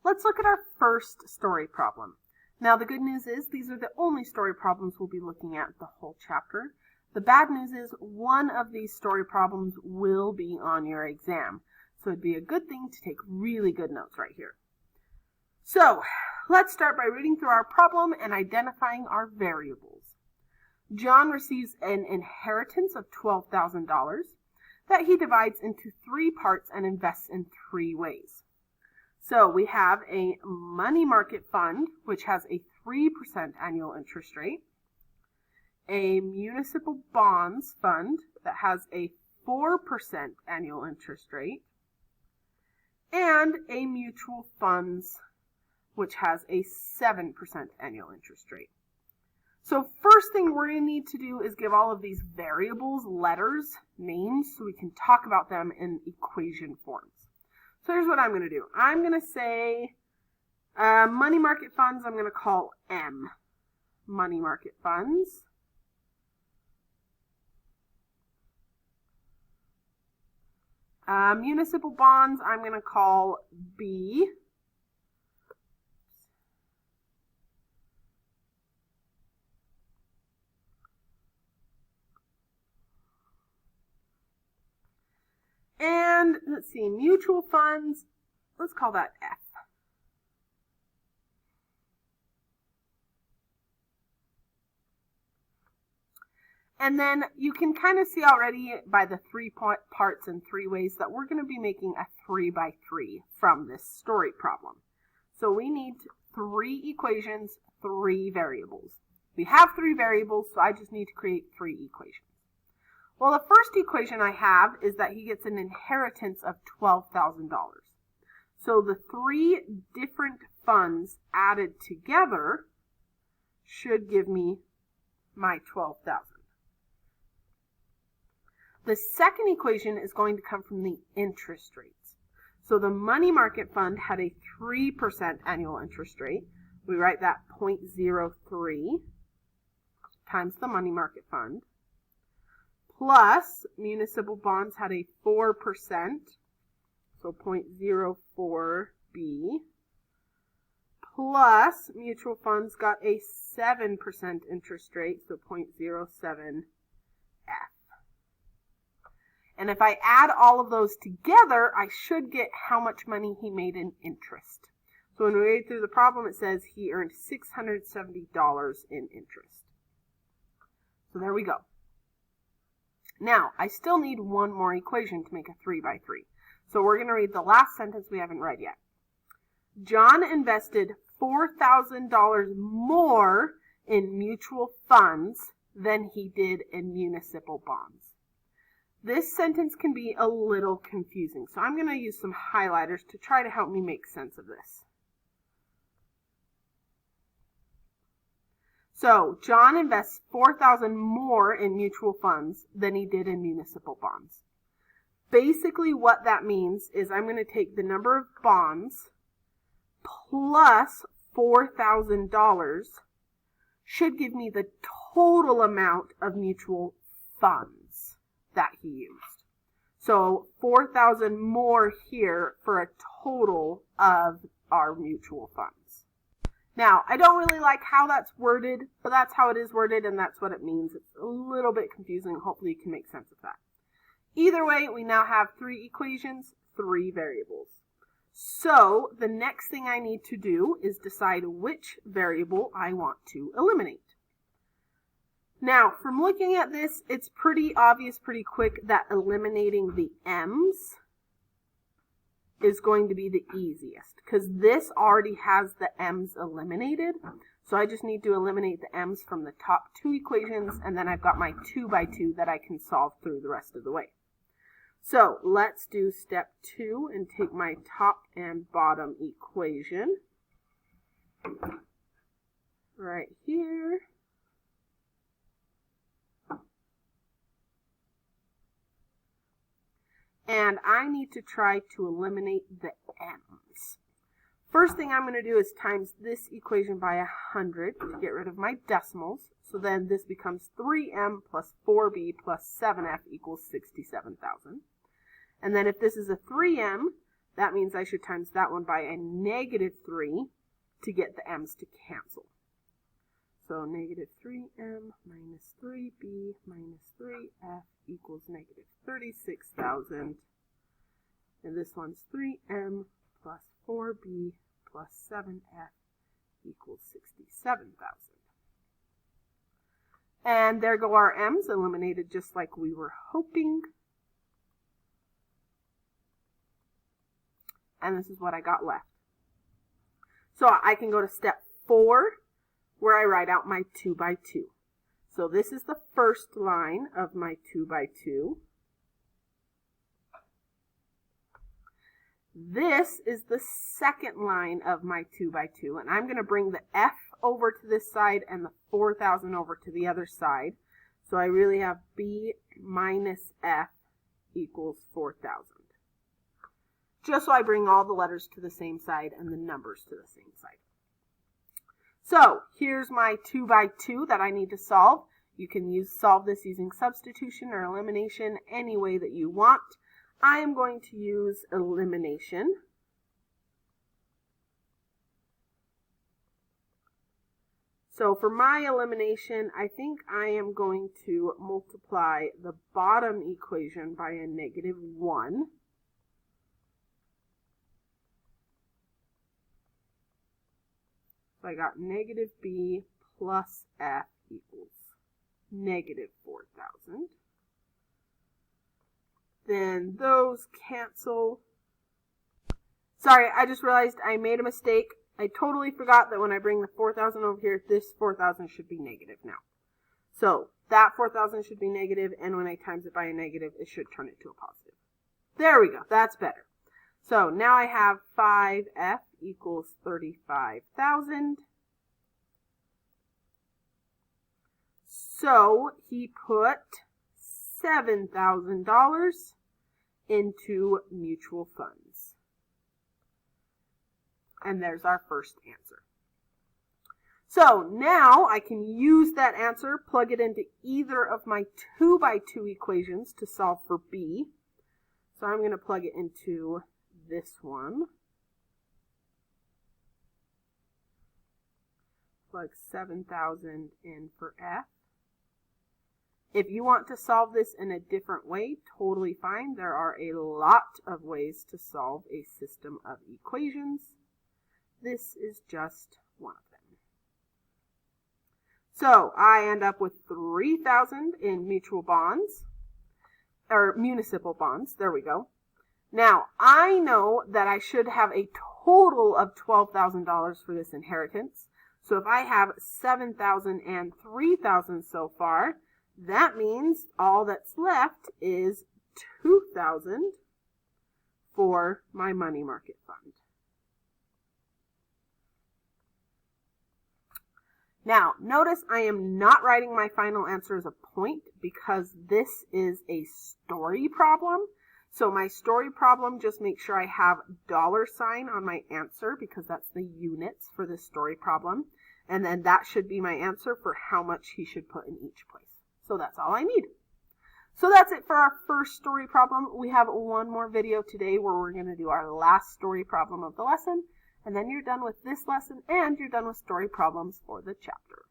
Let's look at our first story problem. Now the good news is these are the only story problems we'll be looking at the whole chapter. The bad news is one of these story problems will be on your exam. So it'd be a good thing to take really good notes right here. So let's start by reading through our problem and identifying our variables. John receives an inheritance of $12,000 that he divides into 3 parts and invests in 3 ways. So we have a money market fund, which has a 3% annual interest rate, a municipal bonds fund that has a 4% annual interest rate, and a mutual funds, which has a 7% annual interest rate. So first thing we're going to need to do is give all of these variables letters, names, so we can talk about them in equation forms. So here's what I'm going to do. I'm going to say money market funds, I'm going to call M. Money market funds. Municipal bonds, I'm going to call B. And let's see, mutual funds, let's call that F. And then you can kind of see already by the 3 parts and 3 ways that we're going to be making a 3 by 3 from this story problem. So we need 3 equations, 3 variables. We have 3 variables, so I just need to create 3 equations. Well, the first equation I have is that he gets an inheritance of $12,000. So the 3 different funds added together should give me my $12,000. The second equation is going to come from the interest rates. So the money market fund had a 3% annual interest rate. We write that 0.03 times the money market fund. Plus, municipal bonds had a 4%, so 0.04B. Plus, mutual funds got a 7% interest rate, so 0.07F. And if I add all of those together, I should get how much money he made in interest. So when we read through the problem, it says he earned $670 in interest. So there we go. Now, I still need one more equation to make a 3 by 3. So we're going to read the last sentence we haven't read yet. John invested $4,000 more in mutual funds than he did in municipal bonds. This sentence can be a little confusing, so I'm going to use some highlighters to try to help me make sense of this. So, John invests $4,000 more in mutual funds than he did in municipal bonds. Basically, what that means is I'm going to take the number of bonds plus $4,000 should give me the total amount of mutual funds that he used. So, $4,000 more here for a total of our mutual funds. Now, I don't really like how that's worded, but that's how it is worded, and that's what it means. It's a little bit confusing. Hopefully you can make sense of that. Either way, we now have 3 equations, 3 variables. So, the next thing I need to do is decide which variable I want to eliminate. Now, from looking at this, it's pretty obvious, pretty quick, that eliminating the m's is going to be the easiest because this already has the m's eliminated. So I just need to eliminate the m's from the top 2 equations, and then I've got my 2 by 2 that I can solve through the rest of the way. So let's do step 2 and take my top and bottom equation right here. And I need to try to eliminate the m's. First thing I'm going to do is times this equation by 100 to get rid of my decimals. So then this becomes 3m plus 4b plus 7f equals 67,000. And then if this is a 3m, That means I should times that one by a negative 3 to get the m's to cancel. So negative 3m minus 3b minus 3f equals negative 36,000. And this one's 3m plus 4b plus 7f equals 67,000. And there go our m's, eliminated just like we were hoping. And this is what I got left. So I can go to step 4, where I write out my 2 by 2. So this is the first line of my 2 by 2. This is the second line of my 2 by 2, and I'm going to bring the f over to this side and the 4,000 over to the other side. So I really have b minus f equals 4,000. Just so I bring all the letters to the same side and the numbers to the same side. So here's my 2 by 2 that I need to solve. You can solve this using substitution or elimination any way that you want. I am going to use elimination. So for my elimination, I think I am going to multiply the bottom equation by a negative 1. So I got negative b plus f equals negative 4,000. Then those cancel. Sorry, I just realized I made a mistake. I totally forgot that when I bring the 4,000 over here, this 4,000 should be negative now. So that 4,000 should be negative, and when I times it by a negative, it should turn it to a positive. There we go. That's better. So now I have 5f equals 35,000. So he put $7,000 into mutual funds. And there's our first answer. So now I can use that answer, plug it into either of my 2 by 2 equations to solve for b. So I'm going to plug it into this one. Plug 7,000 in for f. If you want to solve this in a different way, totally fine. There are a lot of ways to solve a system of equations. This is just one of them. So I end up with 3,000 in mutual bonds, or municipal bonds. There we go. Now, I know that I should have a total of $12,000 for this inheritance. So if I have 7,000 and 3,000 so far, that means all that's left is 2,000 for my money market fund. Now, notice I am not writing my final answer as a point because this is a story problem. So my story problem, just make sure I have $sign on my answer because that's the units for the story problem. And then that should be my answer for how much he should put in each place. So that's all I need. So that's it for our first story problem. We have one more video today where we're going to do our last story problem of the lesson. And then you're done with this lesson and you're done with story problems for the chapter.